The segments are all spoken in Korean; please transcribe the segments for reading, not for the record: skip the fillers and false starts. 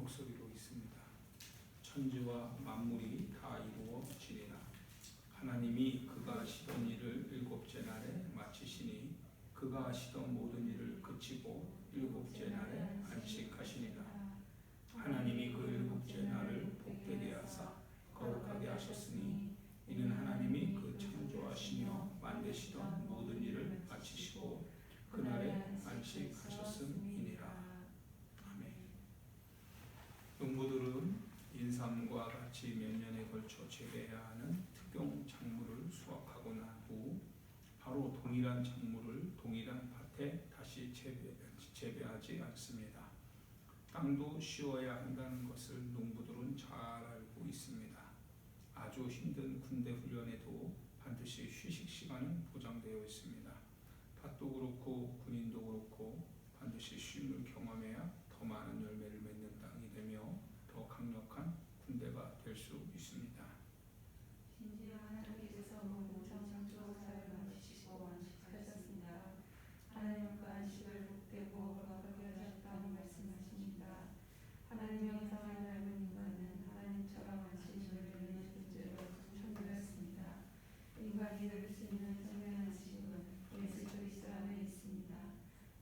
목소리로 있습니다. 천지와 만물이 다 이루어지리라. 하나님이 그가 하시던 일을 일곱째 날에 마치시니 그가 하시던 모든 일을 그치고 일곱째 날에 안식하시니라. 하나님이 그 일곱째 날을 복되게 하사 거룩하게 하셨으니 이는 하나님이 그 창조하시며 만드시던 모든 일을 마치시고 그날에 안식하셨음이니라. 아멘. 농부들은 인삼과 같이 몇 년에 걸쳐 재배해야 하는 특용 작물을 수확하고 난 후 바로 동일한 작물을 동일한 밭에 다시 재배하지 않습니다. 땅도 씌워야 한다는 것을 농부들은 잘 알고 있습니다. 아주 힘든 군대 훈련에도 반드시 휴식 시간은 보장되어 있습니다. 밭도 그렇고 군인도 그렇고 반드시 쉼을 경험해야 더 많은 열매를 맺는 땅이 되며 더 강력한 군대가 될 수 있습니다. 심지어 하나님께서 모든 창조사를 만드시고 안식하셨습니다. 하나님은 그 안식을 복되고 거룩하게 하셨다고 말씀하십니다. 하나님의 형상을 닮은 인간은 하나님처럼 안식을 누리는 존재로 창조되었습니다. 인간이 누릴 수 있는 성령 안식은 예수 그리스도 안에 있습니다.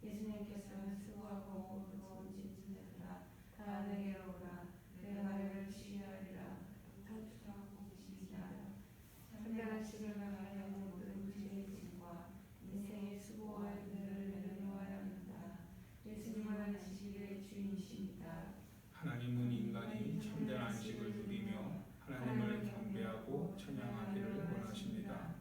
예수님께서는 수고하고 무거운 짐진 자들아 다 내게로 오라 내가 너희를 쉬하리라 하고 계십니다. 참된 안식을 강하여 모든 죄의 짐과 인생의 수고와 힘들을 내려놓아야 합니다. 예수님은 안식일의 주인이십니다. 하나님은 인간이 참된 안식을 누리며 하나님을 경배하고 찬양하기를 원하십니다.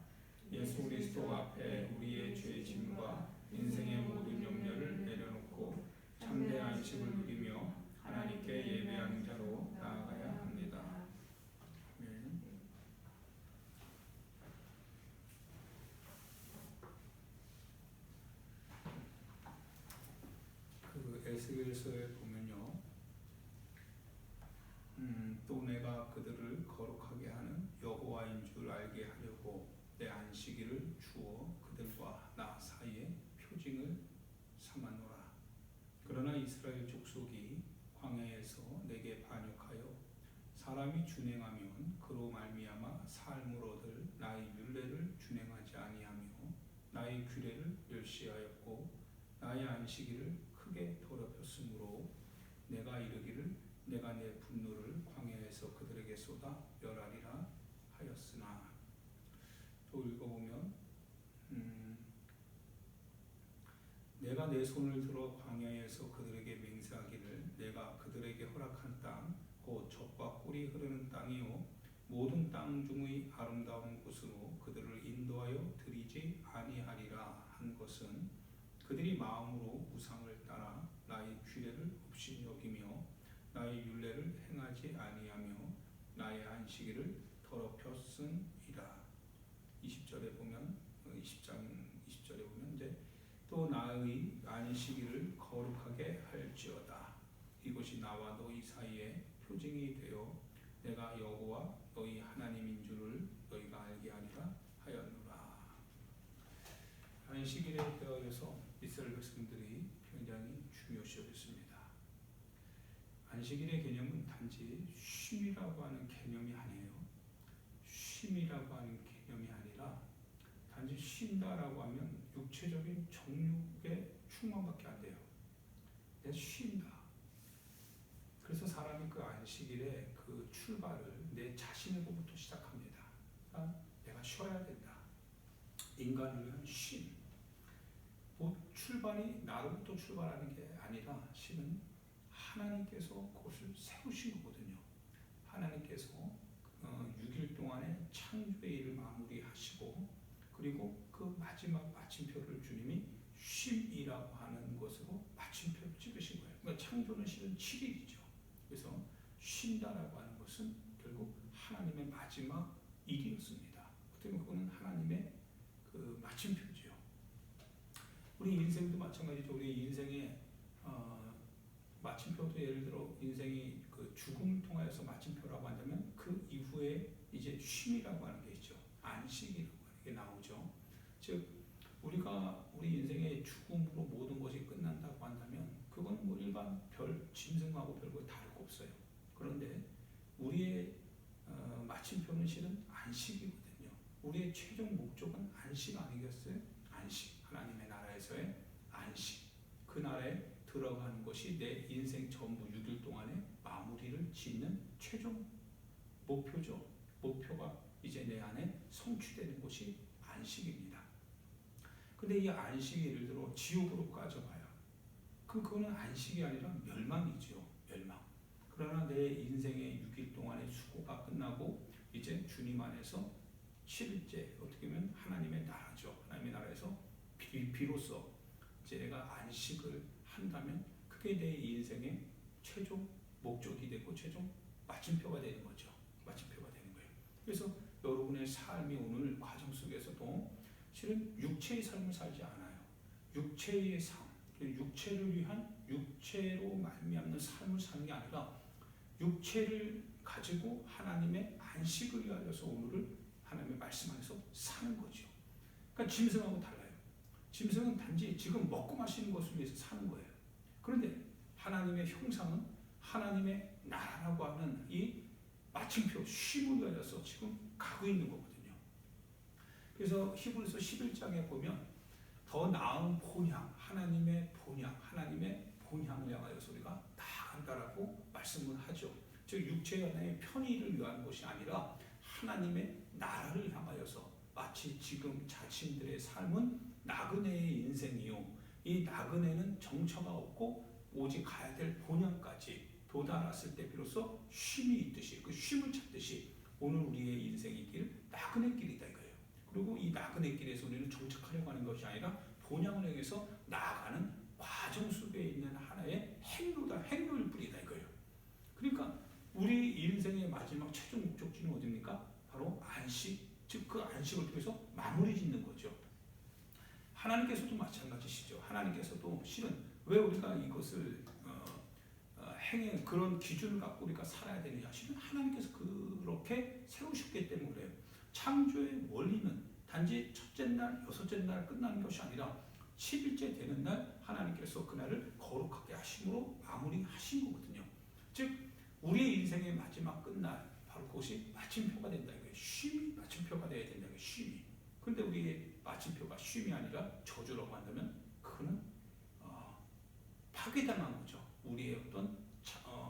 예수 그리스도 앞에 우리의 죄의 짐과 인생의 모든 염려를 내려놓고 참된 안식을 누리며 하나님께 예배하는 자로 나아가야 합니다. 아멘. 그 에스겔서에 보면요, 또 내가 그들을 거룩하게 하는 여호와인 줄 알게 하려고 내 안식일을 주어 그들과 나 사이에 표징을 삼아노라. 그러나 이스라엘 족속이 광야에서 내게 반역하여 사람이 준행하면 그로 말미암아 삶을 얻을 나의 율례를 준행하지 아니하며 나의 규례를 멸시하였고 나의 안식일을 크게 더럽혔으므로 내가 이르기를 내가 내 분노를 광야에서 그들에게 쏟아 멸하리라 하였으나. 또 읽어보면 내가 내 손을 들어 광야에서 그들에게 맹세하기를 내가 그들에게 허락한 땅 곧 젖과 꿀이 흐르는 땅이요 모든 땅 중의 아름다운 곳으로 그들을 인도하여 드리지 아니하리라 한 것은 그들이 마음으로 우상을 따라 나의 규례를 없이 여기며 나의 율례를 행하지 아니하며 나의 안식일을 더럽혔음이라. 20절에 보면 20장 20절에 보면 이제 또 나의 안식일을 거룩하게 할지어다. 이것이 나와 너희 사이에 표징이 되어 내가 여호와 너희 하나님인 줄을 너희가 알게 하리라 하였노라. 안식일에 대하여서 이스라엘 백성들이 굉장히 중요시 여겼습니다. 안식일의 개념은 단지 쉼이라고 하는 개념이 아니에요. 쉼이라고 하는 개념이 아니라 단지 쉰다라고 하면 육체적인 정욕의 충만밖에 안 돼요. 내가 쉰다. 그래서 사람이 그 안식일에 그 출발을 내 자신으로부터 시작합니다. 그러니까 내가 쉬어야 된다. 인간을 위한 쉼. 출발이 나로부터 출발하는 게 아니라 쉼은 하나님께서 그것을 세우신 거거든요. 하나님께서 6일 동안의 창조의 일을 마무리하시고 그리고 그 마지막 마침표를 주님이 쉼이라고 하는 것으로 마침표를 찍으신 거예요. 그러니까 창조는 실은 7일이죠. 그래서 쉰다라고 하는 것은 결국 하나님의 마지막 일이었습니다. 어떻게 보면 그거는 하나님의 그 마침표죠. 우리 인생도 마찬가지죠. 우리 인생의 마침표도 예를 들어 인생이 그 죽음을 통하여서 마침표라고 한다면 그 이후에 이제 쉼이라고 하는 게 있죠. 안식이라고 하는 게 나오죠. 즉 우리가 우리 인생의 죽음으로 모든 것이 끝난다고 한다면 그건 뭐 일반 별 짐승하고 별거 다를 거 없어요. 마침표는 실은 안식이거든요. 우리의 최종 목적은 안식 아니겠어요? 안식. 하나님의 나라에서의 안식. 그 나라에 들어가는 것이 내 인생 전부 6일 동안의 마무리를 짓는 최종 목표죠. 목표가 이제 내 안에 성취되는 것이 안식입니다. 근데 이 안식이 예를 들어 지옥으로 까져봐야 그럼 그거는 안식이 아니라 멸망이죠. 멸망. 그러나 내 인생의 6일 동안의 수고가 끝나고 이제 주님 안에서 7일째 어떻게 보면 하나님의 나라죠. 하나님의 나라에서 비로소 이제 내가 안식을 한다면 그게 내 인생의 최종 목적이 되고 최종 마침표가 되는 거죠. 마침표가 되는 거예요. 그래서 여러분의 삶이 오늘 과정 속에서도 실은 육체의 삶을 살지 않아요. 육체의 삶, 육체를 위한 육체로 말미암는 삶을 사는 게 아니라 육체를 가지고 하나님의 안식을 위하여서 오늘을 하나님의 말씀 안에서 사는 거죠. 그러니까 짐승하고 달라요. 짐승은 단지 지금 먹고 마시는 것을 위해서 사는 거예요. 그런데 하나님의 형상은 하나님의 나라라고 하는 이 마침표, 쉼을 위하여서 지금 가고 있는 거거든요. 그래서 히브리서 11장에 보면 더 나은 본향, 하나님의 본향, 하나님의 본향을 향하여서 우리가 나아간다라고 말씀을 하죠. 즉 육체의 하나의 편의를 위한 것이 아니라 하나님의 나라를 향하여서 마치 지금 자신들의 삶은 나그네의 인생이요. 이 나그네는 정처가 없고 오직 가야 될 본향까지 도달했을 때 비로소 쉼이 있듯이 그 쉼을 찾듯이 오늘 우리의 인생의 길 나그네 길이다 이거예요. 그리고 이 나그네 길에서 우리는 정착하려고 하는 것이 아니라 본향을 향해서 나아가는 과정 속에 있는 하나의 행로일 뿐이다 이거예요. 그러니까 우리 인생의 마지막 최종 목적지는 어디입니까? 바로 안식, 즉 그 안식을 통해서 마무리 짓는 거죠. 하나님께서도 마찬가지시죠. 하나님께서도 실은 왜 우리가 이것을 행해 그런 기준을 갖고 우리가 살아야 되느냐. 실은 하나님께서 그렇게 세우셨기 때문에 그래요. 창조의 원리는 단지 첫째 날, 여섯째 날 끝나는 것이 아니라 10일째 되는 날 하나님께서 그날을 거룩하게 하심으로 마무리하신 거거든요. 즉 우리의 인생의 마지막 끝날 바로 그것이 마침표가 된다 이거예요. 쉼이 마침표가 되어야 된다 이거예요. 쉼이. 그런데 우리의 마침표가 쉼이 아니라 저주라고 한다면 그거는 파괴당한 거죠. 우리의 어떤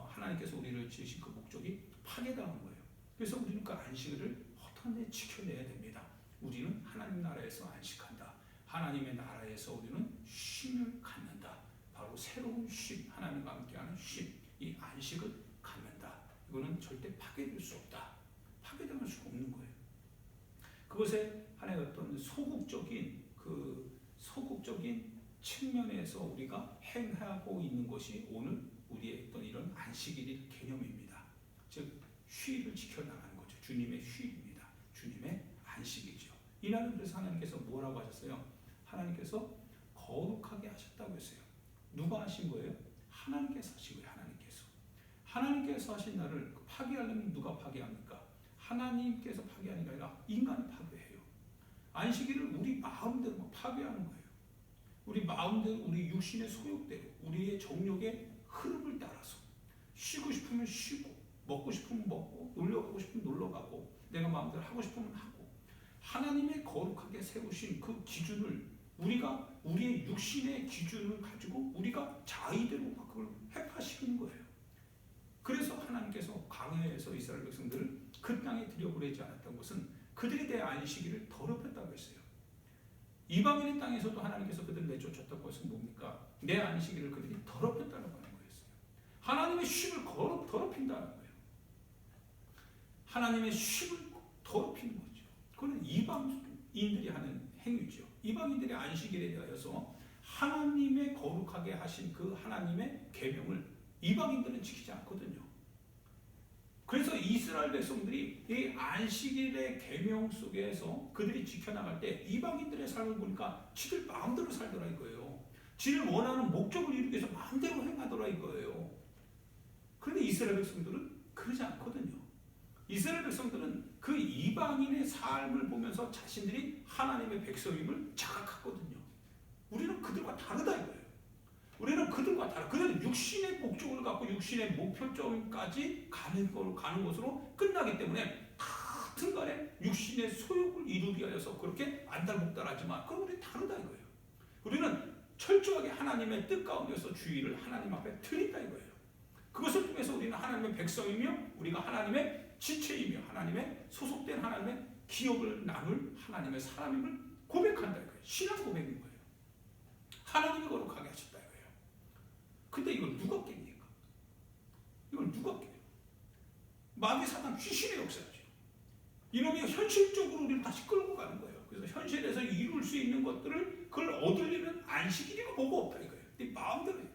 하나님께서 우리를 지으신 그 목적이 파괴당한 거예요. 그래서 우리는 그 안식을 어떻게 지켜내야 됩니다. 우리는 하나님 나라에서 안식한다. 하나님의 나라에서 우리는 쉼을 갖는다. 바로 새로운 쉼, 하나님과 함께하는 쉼, 이 안식을 갖는다. 이거는 절대 파괴될 수 없다. 파괴당할 수가 없는 거예요. 그것에 하나의 어떤 소극적인 측면에서 우리가 행하고 있는 것이 오늘 우리의 어떤 이런 안식일 개념입니다. 즉 휴일을 지켜나가는 거죠. 주님의 휴일입니다. 주님의 안식이죠. 이날은 그래서 하나님께서 뭐라고 하셨어요? 하나님께서 거룩하게 하셨다고 했어요. 누가 하신 거예요? 하나님께서 하신 거예요. 하나님께서 하신 날을 파괴하려면 누가 파괴합니까? 하나님께서 파괴하는 게 아니라 인간이 파괴해요. 안식일을 우리 마음대로 파괴하는 거예요. 우리 마음대로, 우리 육신의 소욕대로, 우리의 정욕의 흐름을 따라서 쉬고 싶으면 쉬고, 먹고 싶으면 먹고, 놀러 가고 싶으면 놀러 가고, 내가 마음대로 하고 싶으면 하고, 하나님의 거룩하게 세우신 그 기준을 우리가 우리의 육신의 기준을 가지고 우리가 자의대로 그걸 해파시키는 거예요. 그래서 하나님께서 광야에서 이스라엘 백성들을 그 땅에 들여보내지 않았던 것은 그들에 대한 안식일을 더럽혔다고 했어요. 이방인의 땅에서도 하나님께서 그들을 내쫓았던 것은 뭡니까? 내 안식일을 그들이 더럽혔다고 하는 거였어요. 하나님의 쉼을 더럽힌다는 거예요. 하나님의 쉼을 더럽히는 거죠. 그건 이방인들이 하는 행위죠. 이방인들의 안식일에 대하여서 하나님의 거룩하게 하신 그 하나님의 계명을 이방인들은 지키지 않거든요. 그래서 이스라엘 백성들이 이 안식일의 계명 속에서 그들이 지켜나갈 때 이방인들의 삶을 보니까 지들 마음대로 살더라 이거예요. 지를 원하는 목적을 이루기 위해서 마음대로 행하더라 이거예요. 그런데 이스라엘 백성들은 그러지 않거든요. 이스라엘 백성들은 그 이방인의 삶을 보면서 자신들이 하나님의 백성임을 자각하거든요. 우리는 그들과 다르다 이거예요. 우리는 그들과 다르다. 그들은 육신의 목적을 갖고 육신의 목표점까지 가는 것으로 끝나기 때문에 다 같은 간에 육신의 소욕을 이루기 위하여서 그렇게 안달복달하지만 그건 우리 다르다 이거예요. 우리는 철저하게 하나님의 뜻 가운데서 주의를 하나님 앞에 드린다 이거예요. 그것을 통해서 우리는 하나님의 백성이며 우리가 하나님의 지체이며 하나님의 소속된 하나님의 기업을 나눌 하나님의 사람임을 고백한다 이거예요. 신앙 고백인 거예요. 하나님이 거룩하게 하셨다 이거예요. 근데 이걸 누가 깹니까? 이걸 누가 깨요? 마귀 사단 귀신의 역사죠. 이놈이 현실적으로 우리를 다시 끌고 가는 거예요. 그래서 현실에서 이룰 수 있는 것들을 그걸 얻으려면 안식일이가 뭐가 없다 이거예요. 네 마음대로 해요.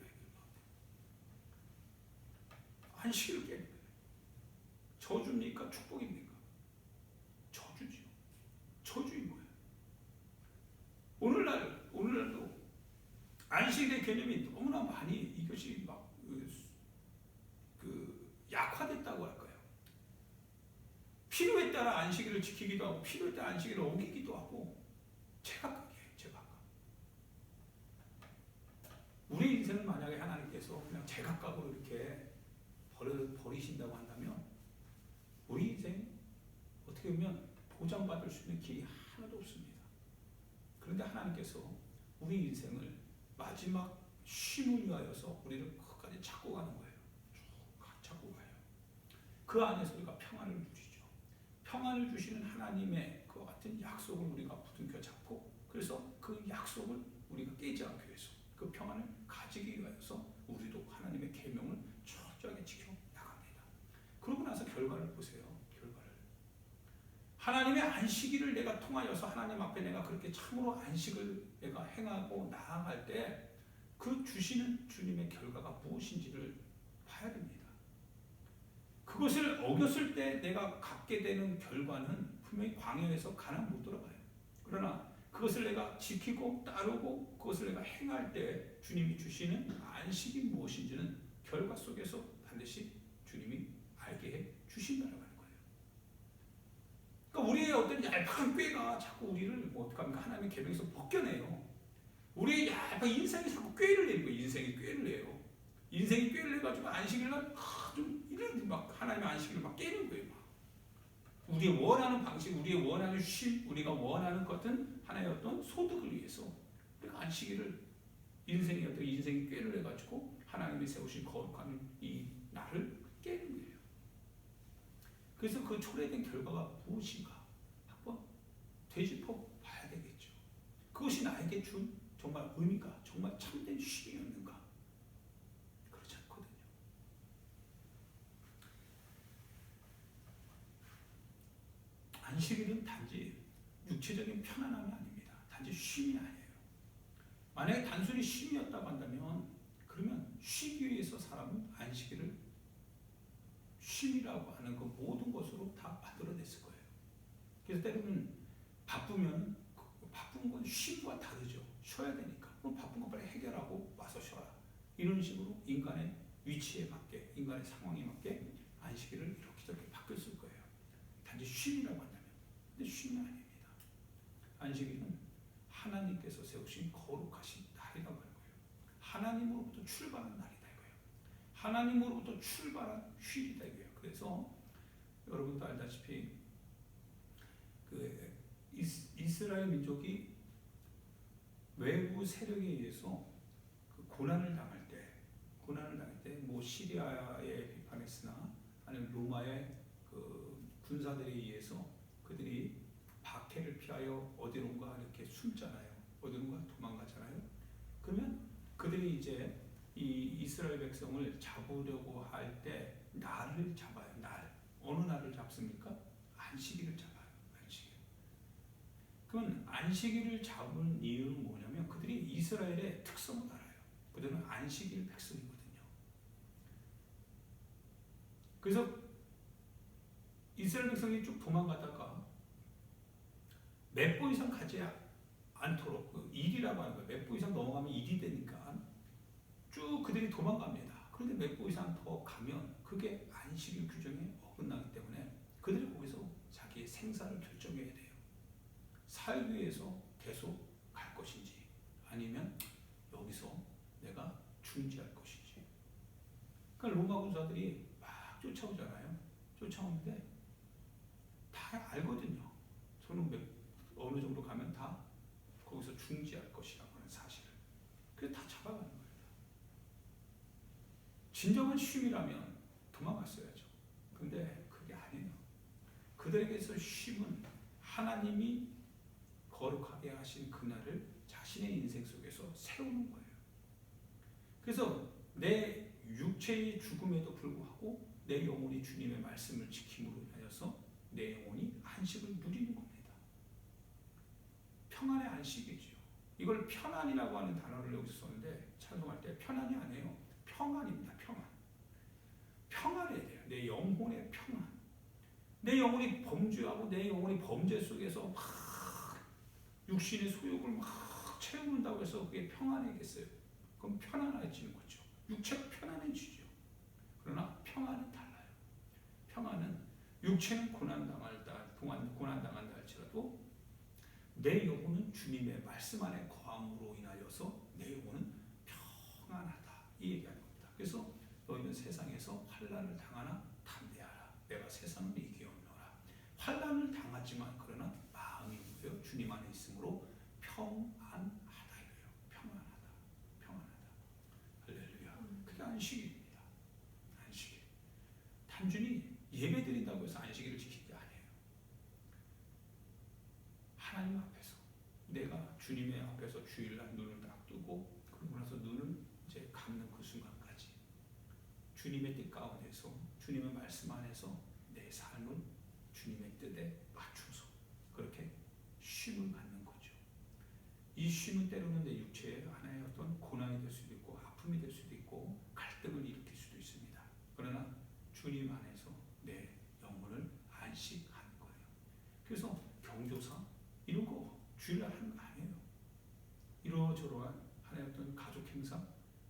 안식일을 깨는 거예요. 저주입니까? 축복입니까? 저주죠. 저주인 거예요. 오늘날도 안식일의 개념이 너무나 많이 이것이 막 약화됐다고 할까요? 필요에 따라 안식일을 지키기도 하고 필요에 따라 안식일을 어기기도 하고 제각각이에요. 제각각. 우리 인생을 만약에 하나님께서 그냥 제각각으로 이렇게 버리신다고 한다면 우리 인생 어떻게 보면 보장받을 수 있는 길이 하나도 없습니다. 그런데 하나님께서 우리 인생을 마지막 쉼을 위하여서 우리를 끝까지 찾고 가는 거예요. 쭉 찾고 가요. 그 안에서 우리가 평안을 누리죠. 평안을 주시는 하나님의 그 같은 약속을 우리가 부둥켜 잡고 그래서 그 약속을 우리가 깨지 않기 위해서 그 평안을 가지기 위해서 우리도 하나님의 계명을 철저하게 지켜 나갑니다. 그러고 나서 결과를 보세요. 결과를. 하나님의 안식일을 내가 통하여서 하나님 앞에 내가 그렇게 참으로 안식을 내가 행하고 나아갈 때 그 주시는 주님의 결과가 무엇인지를 봐야 됩니다. 그것을 어겼을 때 내가 갖게 되는 결과는 분명히 광야에서 가나안 못 들어가요. 그러나 그것을 내가 지키고 따르고 그것을 내가 행할 때 주님이 주시는 안식이 무엇인지는 결과 속에서 반드시 주님이 알게 해 주신다는 거예요. 그러니까 우리의 어떤 얄팍한 꾀가 자꾸 우리를 뭐 어떡합니까? 하나님의 계명에서 벗겨내요. 우리의 얄팍한 인생이 자꾸 꾀를 내는 거예요. 인생이 꾀를 내요. 인생이 꾀를 내가지고 안식일날 좀 이런 막 하나님의 안식일을 막 깨는 거예요. 막. 우리의 원하는 방식, 우리의 원하는 쉼, 우리가 원하는 것은 하나의 어떤 소득을 위해서 우리가 안식일을 인생의 어떤 인생이 꾀를 내가지고 하나님이 세우신 거룩한 이 나를 깨는 거예요. 그래서 그 초래된 결과가 무엇인가 한번 되짚어 봐야 되겠죠. 그것이 나에게 준 정말 의미가 정말 참된 쉼이었는가? 그렇지 않거든요. 안식일은 단지 육체적인 편안함이 아닙니다. 단지 쉼이 아니에요. 만약에 단순히 쉼이었다고 한다면 그러면 쉬기 위해서 사람은 안식일을 쉼이라고 하는 그 모든 것으로 다 만들어냈을 거예요. 그래서 때로는 바쁘면 바쁜 건 쉼과 다르죠. 쉬어야 되니까. 그럼 바쁜 거 빨리 해결하고 와서 쉬어라. 이런 식으로 인간의 위치에 맞게 인간의 상황에 맞게 안식일을 이렇게 저렇게 바뀌었을 거예요. 단지 쉼이라고 한다면. 근데 쉼이 아닙니다. 안식일은 하나님께서 세우신 거룩하신 날이라고 하는 거예요. 하나님으로부터 출발한 날이다 이거예요. 하나님으로부터 출발한 휴일이다 이거예요. 그래서 여러분도 알다시피 그 이스라엘 민족이 외부 세력에 의해서 그 고난을 당할 때 뭐 시리아의 비판했으나 아니면 로마의 그 군사들에 의해서 그들이 박해를 피하여 어디론가 이렇게 숨잖아요. 어디론가 도망가잖아요. 그러면 그들이 이제 이 이스라엘 백성을 잡으려고 할 때 날을 잡아요. 날. 어느 날을 잡습니까? 안식일을 잡아요. 안식일. 그러면 안식일을 잡은 이유는 뭐냐면 그들이 이스라엘의 특성을 알아요. 그들은 안식일 백성이거든요. 그래서 이스라엘 백성이 쭉 도망가다가 몇 보 이상 가지 않도록 그 일이라고 하는 거예요. 몇 보 이상 넘어가면 일이 되니까 쭉 그들이 도망갑니다. 그런데 몇 보 이상 더 가면 그게 안식일 규정에 어긋나기 때문에 그들이 거기서 자기의 생사를 결정해야 돼요. 살기 위해서 계속 갈 것인지 아니면 여기서 내가 중지할 것인지. 그러니까 로마 군사들이 막 쫓아오잖아요. 쫓아오는데 다 알거든요. 저는 어느 정도 가면 다 거기서 중지할 것이라고 하는 사실을. 그래서 다 잡아가는 겁니다. 진정한 쉼이라면 도망갔어야죠. 근데 그게 아니에요. 그들에게서 쉼은 하나님이 거룩하게 하신 그날을 자신의 인생 속에서 세우는 거예요. 그래서 내 육체의 죽음에도 불구하고 내 영혼이 주님의 말씀을 지킴으로 인하여서 내 영혼이 안식을 누리는 겁니다. 평안의 안식이죠. 이걸 편안이라고 하는 단어를 여기서 썼는데 찬송할 때 편안이 아니에요. 평안입니다. 평안. 평안해야 돼요. 내 영혼의 평안. 내 영혼이 범죄하고 내 영혼이 범죄 속에서 막 육신의 소욕을 막 채우는다고 해서 그게 평안하겠어요? 그럼 편안해지는 거죠. 육체가 편안해지죠. 그러나 평안은 달라요. 평안은 육체는 고난당한다 할지라도 내 영혼은 주님의 말씀 안에 거함으로 인하여서 내 영혼은 평안하다. 이 얘기하는 겁니다. 그래서 너희는 세상에서 환난을 당하나 담대하라. 내가 세상을 이기었노라. 환난을 당하지만 그러나 마음이 뭐예요? 주님 안에 있으므로 평안하다 이거예요. 평안하다. 평안하다. 할렐루야. 그게 안식입니다. 안식. 단순히 예배 드린다고 해서 안식일을 지키는 게 아니에요. 하나님 앞에서 내가 주님의 앞에서 주일날 눈을 딱 뜨고 그러고 나서 눈을 이제 감는 그 순간까지 주님의 뜻 가운데서 주님의 말씀 안에서 내 삶을 주님의 뜻에 맞춰서 그렇게 쉼을 갖는 거죠. 이 쉼은 때로는 내 육체의 하나의 어떤 고난이 될 수도 있고 아픔이 될 수도 있고 갈등을 일으킬 수도 있습니다. 그러나 주님 안에서 내 영혼을 안식하는 거예요. 그래서 경조사 이런 거 주일날 하는 거 아니에요. 이러저러한 하나의 어떤 가족 행사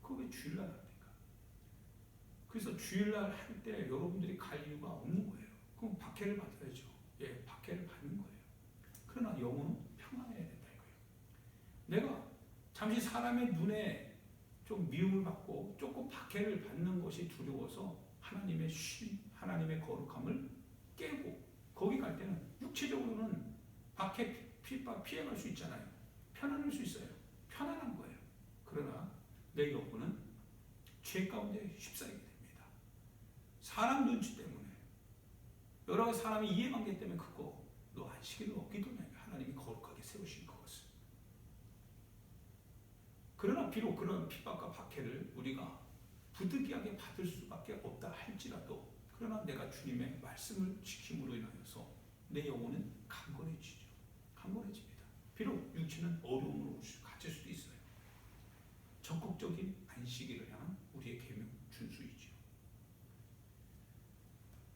그거 왜 주일날 합니까? 그래서 주일날 할 때 여러분들이 갈 이유가 없는 거예요. 그럼 박해를 받아야죠. 예, 박해를 받는 거예요. 그러나 영혼은 평안해야 된다 이거예요. 내가 잠시 사람의 눈에 좀 미움을 받고 조금 박해를 받는 것이 두려워서 하나님의 쉼, 하나님의 거룩함을 깨고 거기 갈 때는 육체적으로는 박해, 핍박 피해갈 수 있잖아요. 편안할 수 있어요. 편안한 거예요. 그러나 내 영혼은 죄 가운데 휩싸이게 됩니다. 사람 눈치 때문에 여러 가지 사람의 이해관계 때문에 그거 너 안식일을 어기도냐 하나님이 거룩하게 세우신 것을. 그러나 비록 그런 핍박과 박해를 우리가 부득이하게 받을 수밖에 없다 할지라도 그러나 내가 주님의 말씀을 지킴으로 인하여서 내 영혼은 강건해지죠. 강건해집니다. 비록 육체는 어려움으로 갇힐 수도 있어요. 적극적인 안식일을 향한 우리의 계명 준수이죠.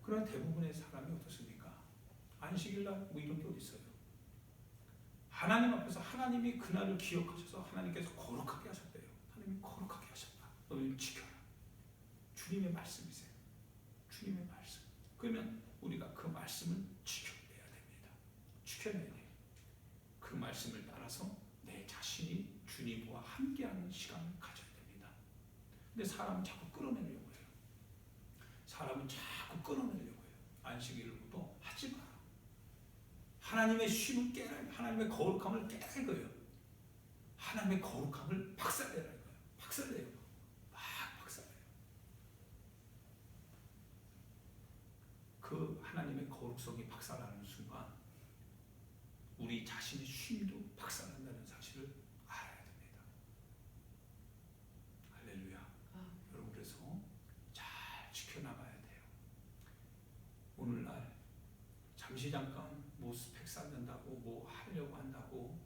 그러나 대부분의 사람이 어떻습니까? 안식일날 뭐 이런 게 어디 있어요? 하나님 앞에서 하나님이 그날을 기억하셔서 하나님께서 거룩하게 하셨대요. 하나님이 거룩하게 하셨다. 너희를 지켜라. 주님의 말씀이세요. 주님의 말씀. 그러면 우리가 그 말씀을 지켜내야 됩니다. 지켜내야 돼요. 그 말씀을 따라서 내 자신이 주님과 함께하는 시간을 가져야 됩니다. 근데 사람은 자꾸 끌어내려고 해요. 사람은 자꾸 끌어내려고 해요. 안식일부터 하지 마라. 하나님의 쉼을 깨라. 하나님의 거룩함을 깨라 이거예요. 하나님의 거룩함을 박살내라 이거예요. 박살내요. 막 박살내요. 그 하나님의 거룩성이 박살나는 순간 우리 자신의 쉼도 박살난다는 사실을 알아야 됩니다. 할렐루야. 여러분 그래서 잘 지켜나가야 돼요. 오늘날 잠시 잠깐 뭐 스펙 쌓는다고 뭐 하려고 한다고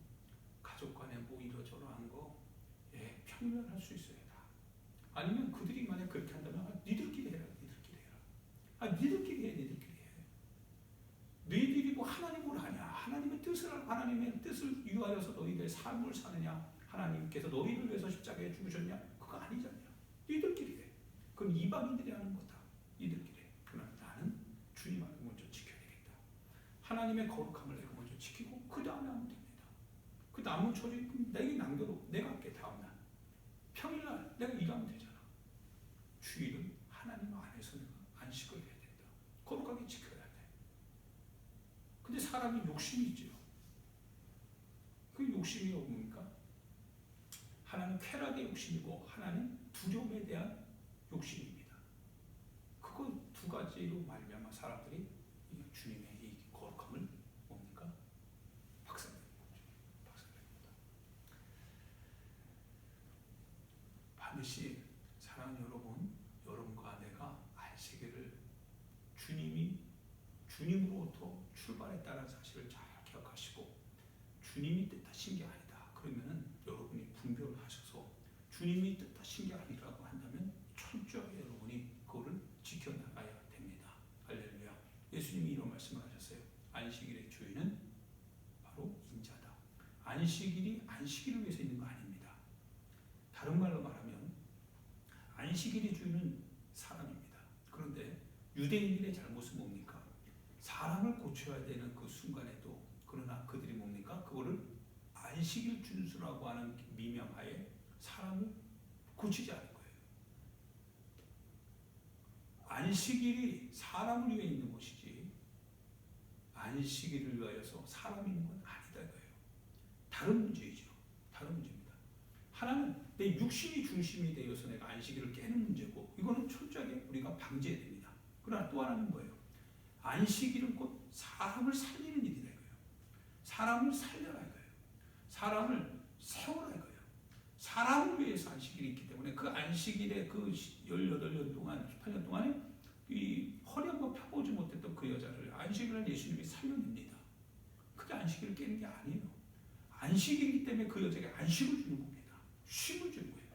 가족 간에 뭐 이러저러한 거 예, 평면할 수 있어요. 다. 아니면 그들이 만약 그렇게 한다면 니들끼리 해라. 니들끼리 해라. 니들끼리 해. 니들끼리 해. 너희들이 뭐 하나님을 아냐. 하나님의 뜻을 알고 하나님의 뜻을 위하여서 너희들의 삶을 사느냐. 하나님께서 너희를 위해서 십자가에 죽으셨냐. 그거 아니잖아요. 니들끼리 해. 그건 이방인들이 하는 거다. 니들끼리 해. 그러나 나는 주님 앞에 먼저 지켜야 되겠다. 하나님의 거룩함을 내가 먼저 지키고 그 다음에 하면 됩니다. 그 남은 처지 내게 남겨도 내가 할게 다음날. 평일날 내가 일하면 되잖아. 주일은 하나님 안에서 내가 안식을 해야 된다. 거룩하게 지켜야 돼. 근데 욕심이죠. 그 욕심이 뭡니까? 하나는 쾌락의 욕심이고 하나는 두려움에 대한 욕심입니다. 그거 두 가지로 말미암아 사람들이 주님의 이 거룩함을 뭡니까? 박살내는 거죠. 박살냅니다. 반드시 사랑하는 여러분, 여러분과 내가 안식일을 주님으로부터 출발했다는 사실을 잘 기억하시고 주님이 뜻하신 게 아니다. 그러면은 여러분이 분별을 하셔서 주님이 뜻하신 게 아니라고 한다면 철저하게 여러분이 그거를 지켜나가야 됩니다. 할렐루야. 예수님이 이런 말씀을 하셨어요. 안식일의 주인은 바로 인자다. 안식일이 안식일을 위해서 있는 거 아닙니다. 다른 말로 말하면 안식일의 주인은 사람입니다. 그런데 유대인들의 잘못은 뭡니까? 사람을 고쳐야 되는 그 순간에도 그러나 그들이 뭡니까? 그거를 안식일 준수라고 하는 미명하에 사람을 고치지 않은 거예요. 안식일이 사람을 위해 있는 것이지 안식일을 위하여서 사람이 있는 건 아니다 이거예요. 다른 문제이죠. 다른 문제입니다. 하나는 내 육신이 중심이 되어서 내가 안식일을 깨는 문제고 이거는 철저하게 우리가 방지해야 됩니다. 그러나 또 하나는 뭐예요? 안식일은 곧 사람을 살리는 일이다 이거예요. 사람을 살려라 이거예요. 사람을 세워라 이거예요. 사람을 위해서 안식일이 있기 때문에 그 안식일에 그 18년 동안 18년 동안에 이 허리 한번 펴보지 못했던 그 여자를 안식일날 예수님이 살려냅니다. 그게 안식일을 깨는 게 아니에요. 안식일이기 때문에 그 여자에게 안식을 주는 겁니다. 쉼을 주는 거예요.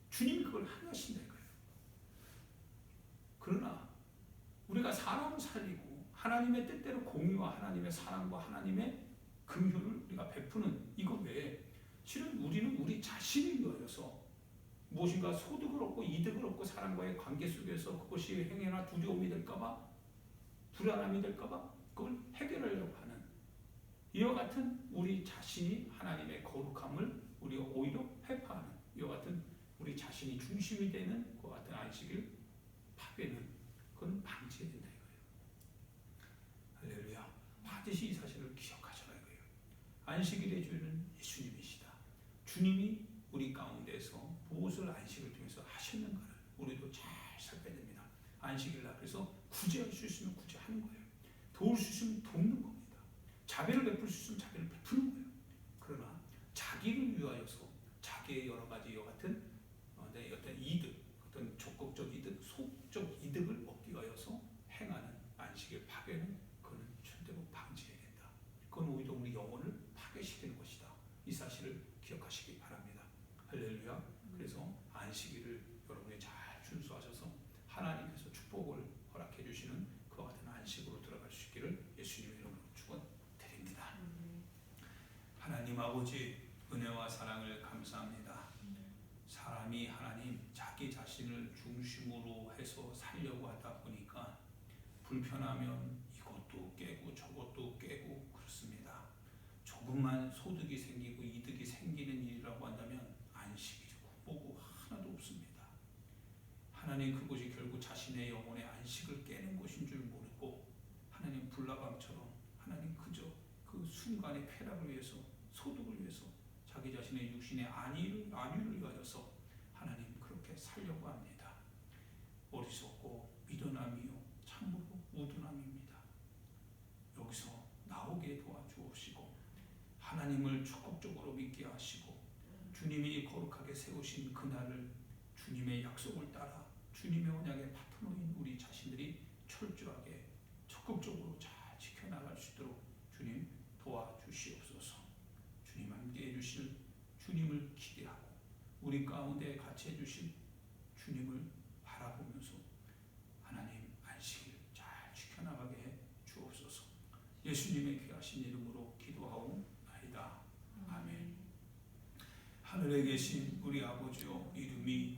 주님이 그걸 하나신다 이거예요. 그러나 우리가 사람을 살리고 하나님의 뜻대로 공의와 하나님의 사랑과 하나님의 긍휼을 우리가 베푸는 이거 외에 실은 우리는 우리 자신을 위하여서 무엇인가 소득을 얻고 이득을 얻고 사람과의 관계 속에서 그것이 행해나 두려움이 될까봐 불안함이 될까봐 그걸 해결하려고 하는 이와 같은 우리 자신이 하나님의 거룩함을 우리가 오히려 회파하는 이와 같은 우리 자신이 중심이 되는 그 같은 안식일 파괴는 그건 방지해야 된다 이거예요. 할렐루야. 반드시 이 사실을 기억하셔라 이거예요. 안식일의 주인은 예수님이시다. 주님이 우리 가운데서 무엇을 안식을 통해서 하셨는가를 우리도 잘 살펴야 됩니다. 안식일날 그래서 구제할 수 있으면 구제하는 거예요. 도울 수 있으면 돕는 겁니다. 자비를 베풀 수 있으면 자비를 베푸는 거예요. 그러나 자기를 위하여서 자기의 여러 가지 이와 같은 어떤 이득, 어떤 적극적 이득, 소극적 이득을 얻기 위하여서 행하는 안식일 파괴는 그는 절대로 방지해야 된다. 그건 오히려 우리 영혼을 파괴시키는 것이다. 이 사실을 기억하시기 바랍니다. 할렐루야. 그래서 안식일을 여러분이 잘 준수하셔서 하나님께서 축복을 허락해 주시는 그와 같은 안식으로 들어갈 수 있기를 예수님의 이름으로 축원드립니다. 하나님 아버지 은혜와 사랑을 감사합니다. 사람이 하나님 자기 자신을 중심으로 해서 살려고 하다 보니까 불편하면 이것도 깨고 저것도 깨고 그렇습니다. 조금만 소득이 생기고 이득이 생기는 일이라고 한다면 안식일이 뭐고 하나도 없습니다. 하나님 그것이 결국 자신의 영혼의 안식을 깨는 것인 줄 모르고 하나님 불나방처럼 하나님 그저 그 순간의 쾌락을 위해서 소득을 위해서 자기 자신의 육신의 안위를 위하여서 하나님 그렇게 살려고 합니다. 어리석고 미련함이요 참으로 우둔함입니다. 여기서 나오게 도와주옵시고 하나님을 적극적으로 믿게 하시고 주님이 거룩하게 세우신 그날을 주님의 약속을 따라 주님의 언약의 파트너인 우리 자신들이 철저하게 적극적으로 잘 지켜나갈 수 있도록 주님 도와주시옵소서. 주님 함께 해주실 주님을 기대하고 우리 가운데 같이 해주실 주님을 바라보면서 하나님 안식일 잘 지켜나가게 해 주옵소서. 예수님의 귀하신 이름으로 기도하오나이다. 아멘. 하늘에 계신 우리 아버지여 이름이